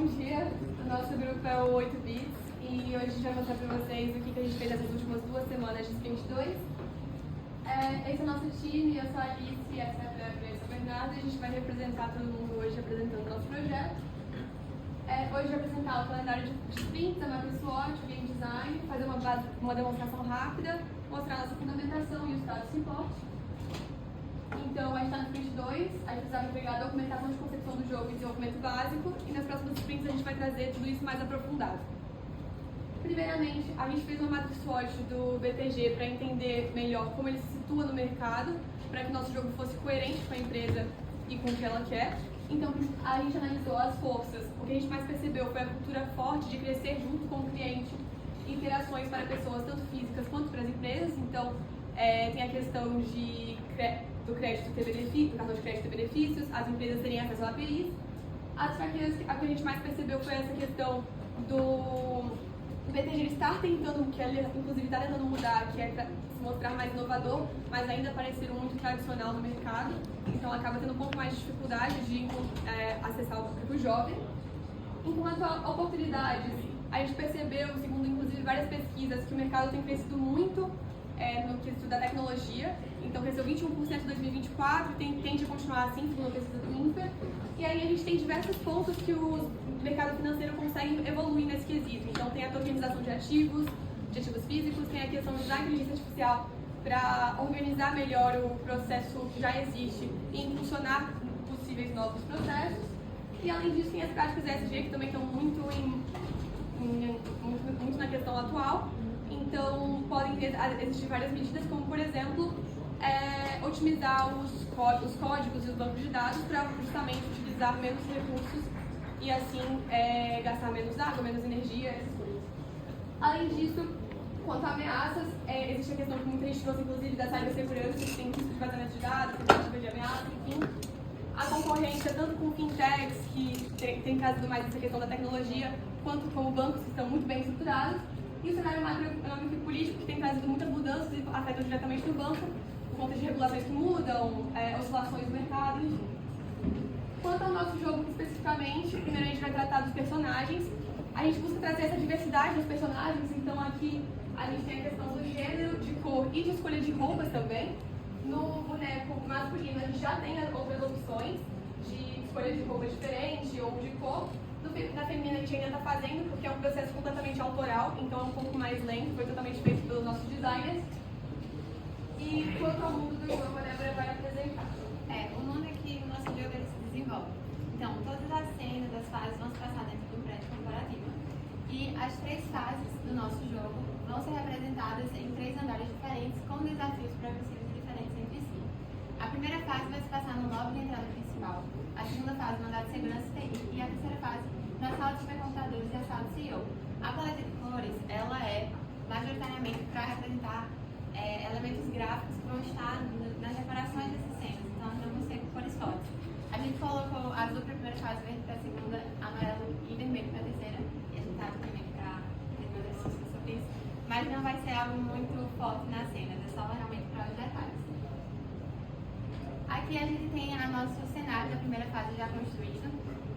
bom dia. O nosso grupo é o 8 Bits e hoje a gente vai mostrar para vocês o que a gente fez nessas últimas 2 semanas de Sprint 2. Esse é o nosso time, eu sou a Alice e essa é a Vanessa Bernardo e a gente vai representar todo mundo hoje apresentando o nosso projeto. Hoje vai apresentar o calendário de sprints, a macro SWOT, o game design, fazer uma demonstração rápida, mostrar a nossa fundamentação e o status report. Então, a gente está no sprint 2, a gente precisava entregar a documentação de concepção do jogo e desenvolvimento básico, e nas próximas sprints a gente vai trazer tudo isso mais aprofundado. Primeiramente, a gente fez uma matrix SWOT do BTG para entender melhor como ele se situa no mercado, para que nosso jogo fosse coerente com a empresa e com o que ela quer. Então, a gente analisou as forças. O que a gente mais percebeu foi a cultura forte de crescer junto com o cliente, interações para pessoas, tanto físicas quanto para as empresas. Então, tem a questão do crédito ter benefícios, do cartão de crédito ter benefícios, as empresas terem acesso a APIs. As fraquezas, a que a gente mais percebeu foi essa questão do BTG estar tentando, que ele inclusive está tentando mudar, que é para se mostrar mais inovador, mas ainda parecer muito tradicional no mercado. Então acaba tendo um pouco mais de dificuldade de acessar o público jovem. Enquanto a oportunidades, a gente percebeu, segundo inclusive várias pesquisas, que o mercado tem crescido muito no quesito da tecnologia. Então cresceu 21% em 2024 e tende a continuar assim, segundo a pesquisa do INPE. E aí a gente tem diversos pontos que o mercado financeiro consegue evoluir nesse quesito. Então tem a tokenização de ativos físicos, tem a questão da inteligência artificial para organizar melhor o processo que já existe e impulsionar possíveis novos processos. E além disso tem as práticas ESG que também estão muito na questão atual. Então podem existir várias medidas, como por exemplo, otimizar os códigos e os bancos de dados para justamente utilizar menos recursos e assim gastar menos água, menos energia, essas coisas. Além disso, quanto a ameaças, existe a questão que muita gente trouxe, inclusive, da cibersegurança, que tem risco de vazamento de dados, tentativa de ameaça, enfim. A concorrência, tanto com fintechs, que tem trazido mais essa questão da tecnologia, quanto com bancos que estão muito bem estruturados. E o cenário macroeconômico e político, que tem trazido muitas mudanças e afetam diretamente no banco, por conta de regulações que mudam, oscilações do mercado, enfim. Quanto ao nosso jogo especificamente, primeiro a gente vai tratar dos personagens. A gente busca trazer essa diversidade dos personagens, então aqui a gente tem a questão do gênero, de cor e de escolha de roupas também. No boneco masculino a gente já tem outras opções de escolha de roupa diferente ou de cor. Na feminina a gente ainda está fazendo, porque é um processo completamente autoral, então é um pouco mais lento, foi totalmente feito pelos nossos designers. E quanto ao mundo do jogo, a Débora vai apresentar. O mundo aqui no nosso jogo ele se desenvolve. Então, todas as cenas, as fases vão se passar dentro do prédio corporativo. E as 3 fases do nosso jogo vão ser representadas em 3 andares diferentes, com desafios progressivos diferentes entre si. A primeira fase vai se passar no lobby de entrada principal, a segunda fase no andar de segurança TI e a terceira fase na sala de supercomputadores e a sala de CEO. A paleta de cores, ela é majoritariamente para representar elementos gráficos que vão estar nas reparações dessas cenas, então não vão ser cores fortes. A gente colocou azul para a primeira fase, verde para a segunda, amarelo e vermelho para a terceira, e a gente está aqui também para ter uma discussão sobre isso, mas não vai ser algo muito forte nas cenas, é só realmente para os detalhes. Aqui a gente tem o nosso cenário da primeira fase já construído,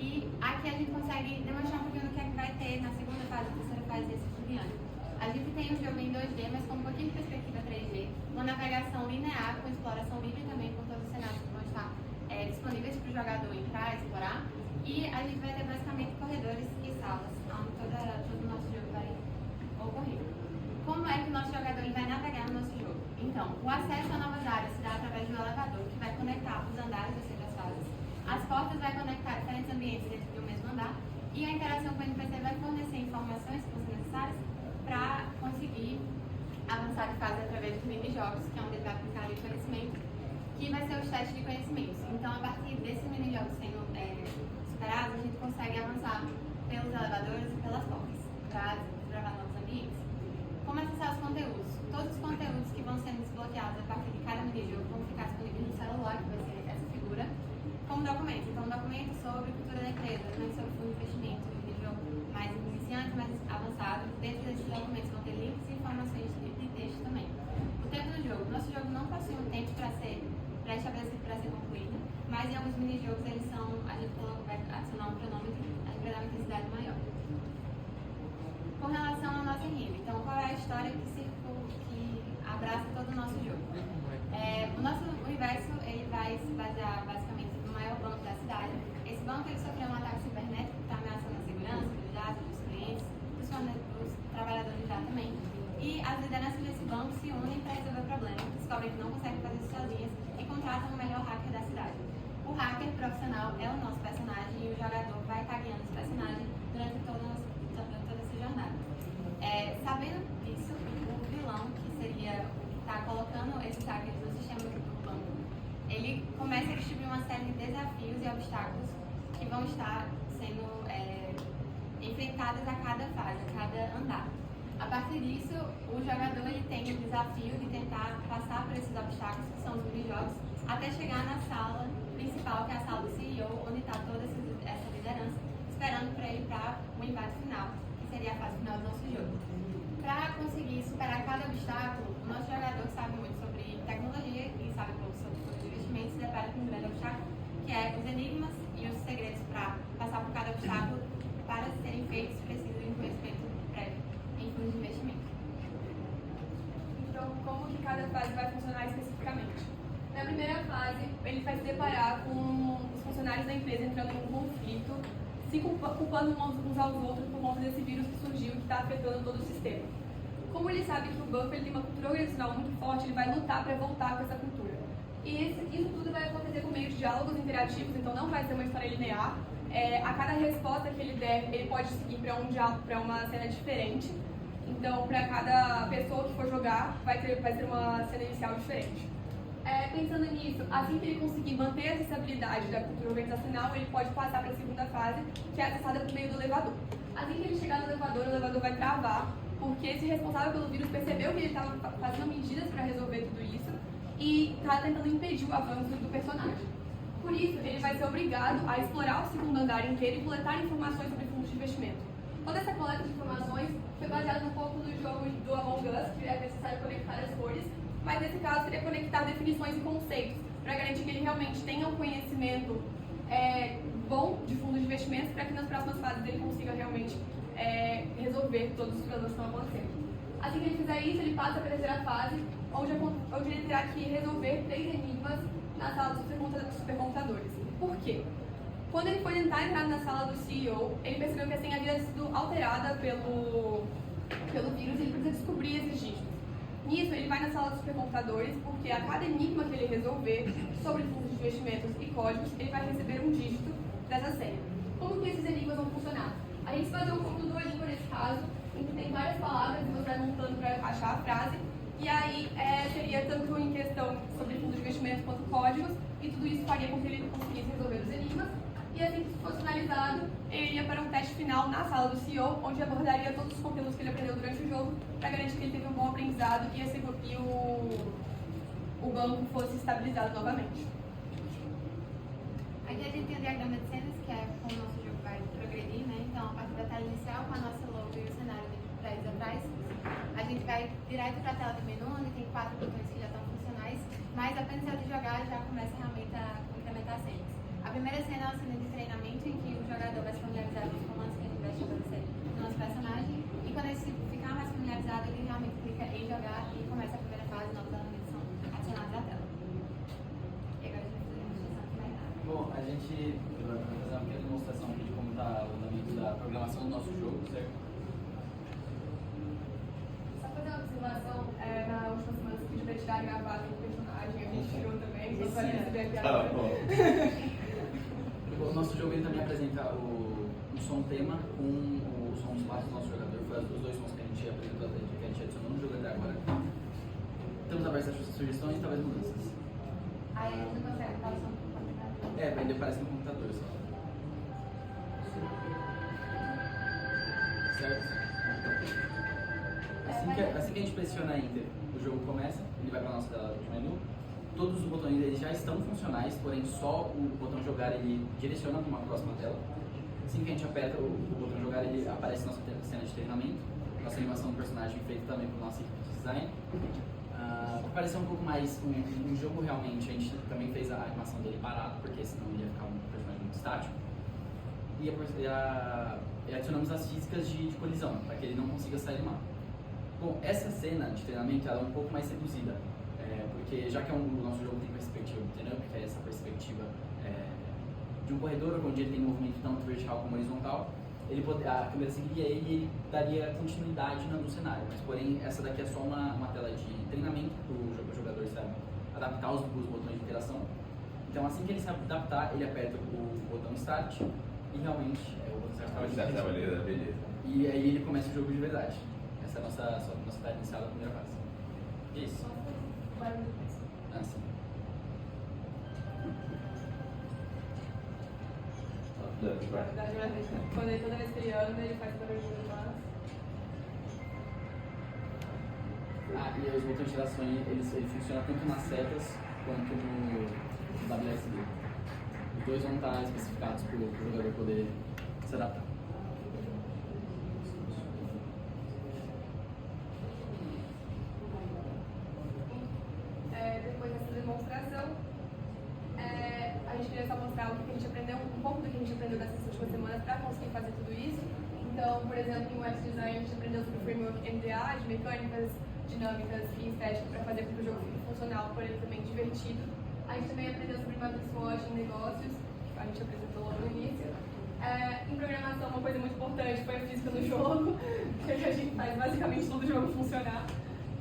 e aqui a gente consegue demonstrar um pouquinho do que é que vai ter na segunda fase, na terceira fase e assim por diante. A gente tem um jogo em 2D, mas com um pouquinho de perspectiva 3D, uma navegação linear com exploração livre também por todos os cenários que vão estar disponíveis para o jogador entrar e explorar. E a gente vai ter basicamente corredores e salas, onde todo o nosso jogo vai ocorrer. Como é que o nosso jogador vai navegar no nosso jogo? Então, o acesso a novas áreas se dá através do elevador, que vai conectar os andares das fases. As portas vai conectar diferentes ambientes dentro do mesmo andar. E a interação com o NPC vai fornecer informações que vão ser necessárias para conseguir avançar de fase através dos mini-jogos, que é onde ele vai aplicar o conhecimento, que vai ser os testes de conhecimentos. Então, a partir desses mini-jogos sendo superados, a gente consegue avançar pelos elevadores e pelas portas para desbravar novos ambientes. Como acessar os conteúdos? Todos os conteúdos que vão sendo desbloqueados a partir de cada mini-jogo vão ficar disponíveis no celular, que vai ser essa figura, como documento. Então, um documento sobre cultura da empresa, também sobre fundo de investimento, um mini-jogo mais iniciante, mais avançado. Dentro desses documentos vão ter links e informações de texto também. O tempo do jogo. Nosso jogo não possui um tempo para ser pré-estabelecido para ser concluído, mas em alguns mini-jogos a gente vai adicionar um cronômetro, a gente vai dar uma intensidade enredo. Então, qual é a história que abraça todo o nosso jogo? O nosso universo ele vai se basear basicamente no maior banco da cidade. Esse banco ele sofreu um ataque cibernético que está ameaçando a segurança dos dados dos clientes, dos trabalhadores lá também. E as lideranças desse banco se unem para resolver o problema, descobrem que não conseguem fazer isso sozinhas e contratam o melhor hacker da cidade. O hacker profissional é o nosso personagem e o jogador vai estar guiando esse personagem durante toda essa jornada. Sabendo disso, o vilão, que seria o que está colocando esses hackers no sistema do banco, ele começa a distribuir uma série de desafios e obstáculos que vão estar sendo enfrentados a cada fase, a cada andar. A partir disso, o jogador ele tem o desafio de tentar passar por esses obstáculos, que são os minijogos, até chegar na sala principal, que é a sala do CEO, onde está toda essa liderança, esperando para ir para o embate final, que seria a fase final do nosso jogo. Para conseguir superar cada obstáculo, o nosso jogador sabe muito sobre tecnologia e sabe pouco sobre investimentos, se depara com um grande obstáculo, que é os enigmas e os segredos para passar por cada obstáculo. Para serem feitos, precisa de um conhecimento prévio em fundos de investimento. Então, como que cada fase vai funcionar especificamente? Na primeira fase, ele vai se deparar com os funcionários da empresa entrando em um conflito, se culpando uns aos outros por conta desse vírus que surgiu e que está afetando todo o sistema. Como ele sabe que o banco ele tem uma cultura organizacional muito forte, ele vai lutar para voltar com essa cultura. E isso tudo vai acontecer por meio de diálogos interativos, então não vai ser uma história linear. A cada resposta que ele der, ele pode seguir para um diálogo, para uma cena diferente. Então, para cada pessoa que for jogar, vai ter uma cena inicial diferente. Pensando nisso, assim que ele conseguir manter essa estabilidade da cultura organizacional, ele pode passar para a segunda fase, que é acessada por meio do elevador. Assim que ele chegar no elevador, o elevador vai travar, porque esse responsável pelo vírus percebeu que ele estava fazendo medidas para resolver tudo isso e está tentando impedir o avanço do personagem. Por isso, ele vai ser obrigado a explorar o segundo andar inteiro e coletar informações sobre fundos de investimento. Toda essa coleta de informações foi baseada um pouco no jogo do Among Us, que é necessário conectar as cores, mas nesse caso seria conectar definições e conceitos, para garantir que ele realmente tenha um conhecimento bom de fundos de investimento, para que nas próximas fases ele consiga realmente resolver todos os problemas que estão acontecendo. Assim que ele fizer isso, ele passa para a terceira fase, onde ele terá que resolver 3 enigmas na sala dos supercomputadores. Por quê? Quando ele foi tentar entrar na sala do CEO, ele percebeu que a senha havia sido alterada pelo vírus e ele precisa descobrir esses dígitos. Nisso, ele vai na sala dos supercomputadores, porque a cada enigma que ele resolver sobre fundos de investimentos e códigos, ele vai receber um dígito dessa senha. Como que esses enigmas vão funcionar? A gente vai fazer um pouco do Duolingo nesse caso, em que tem várias palavras e você vai montando para achar a frase. E aí seria tanto em questão sobre fundos de investimentos quanto códigos, e tudo isso faria com que ele conseguisse resolver os enigmas. E assim que isso fosse finalizado, ele iria para um teste final na sala do CEO, onde abordaria todos os conteúdos que ele aprendeu durante o jogo, para garantir que ele teve um bom aprendizado e o banco fosse estabilizado novamente. Aqui a gente tem o diagrama de cenas, que é como o nosso jogo vai progredir, né? Então, a partir da tela inicial, com a nossa logo e o cenário de prédios atrás, a gente vai direto para a tela do menu, onde tem 4 botões que já estão funcionais, mas apenas ao de jogar já começa realmente a implementar cenas. A primeira cena é uma cena de treinamento, em que o jogador vai se familiarizar com os comandos que a gente vai estabelecer no nosso personagem, e quando ele ficar mais familiarizado, ele realmente clica em jogar e começa a primeira fase, novos elementos são adicionados à tela. E agora a gente vai fazer uma demonstração que vai dar. Bom, a gente vai fazer uma pequena demonstração aqui de como está o andamento da programação do nosso jogo, certo? Só fazer uma observação, na última semana você pediu para tirar a gravata do personagem, a gente tirou também, só para receber a piada. O nosso jogo ele também apresenta o som tema com o som dos passos do nosso jogador. Foi os 2 sons que a gente apresentou, que a gente adicionou no jogo até agora. Estamos abertos a sugestões e talvez mudanças. Aí a gente não consegue falar o som do computador. Ainda aparece no computador só. Certo? Assim que a gente pressiona Enter, o jogo começa, ele vai para a nossa tela de menu. Todos os botões eles já estão funcionais, porém só o botão jogar ele direciona para uma próxima tela. Assim que a gente aperta o botão jogar, ele aparece nossa cena de treinamento, nossa animação do personagem feita também por nossa equipe de design. Para parecer um pouco mais um jogo realmente, a gente também fez a animação dele parado, porque senão ia ficar um personagem muito estático. E adicionamos as físicas de colisão, para que ele não consiga sair do mapa. Bom, essa cena de treinamento ela é um pouco mais reduzida, porque já que o nosso jogo tem perspectiva dinâmica, que é essa perspectiva de um corredor, onde ele tem movimento tanto vertical como horizontal, a câmera seguiria ele e ele daria continuidade no cenário, mas porém essa daqui é só uma tela de treinamento para o jogador sabe adaptar os botões de interação. Então assim que ele sabe adaptar, ele aperta o botão Start e realmente o botão Start estava beleza. E aí ele começa o jogo de verdade. Essa é a nossa tela inicial da primeira fase. Isso. Ah, sim. Quando ele toda vez que ele anda, ele faz barulho no braço. E os botões de interação ele funciona tanto nas setas quanto no WSD. Os dois vão estar especificados para o jogador poder se adaptar. Depois dessa demonstração, a gente queria só mostrar o que a gente aprendeu, um pouco do que a gente aprendeu dessas últimas semanas para conseguir fazer tudo isso. Então, por exemplo, em Web Design a gente aprendeu sobre o framework MDA, de mecânicas, dinâmicas e estética para fazer com que o jogo fique funcional, porém também divertido. A gente também aprendeu sobre Matrix SWOT em negócios, que a gente apresentou logo no início. Em programação, uma coisa muito importante foi a física do jogo, que a gente faz basicamente todo o jogo funcionar.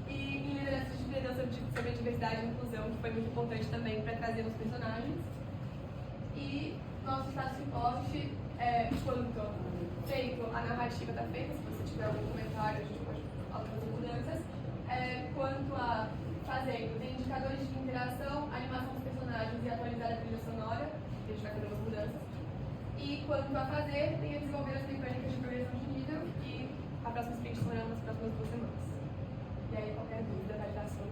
E em liderança, a gente aprendeu sobre diversidade e inclusão, que foi muito importante também para trazer os personagens. E nosso estado de suporte, quanto feito, a narrativa está feita, se você tiver algum comentário, a gente pode alterar as mudanças. Quanto a fazendo, tem indicadores de interação, animação dos personagens e atualizar a trilha sonora, que a gente vai fazer umas mudanças. E quanto a fazer, tem a desenvolver as mecânicas de progressão de nível e a próxima sprint será nas próximas 2 semanas. E aí, qualquer dúvida, validação,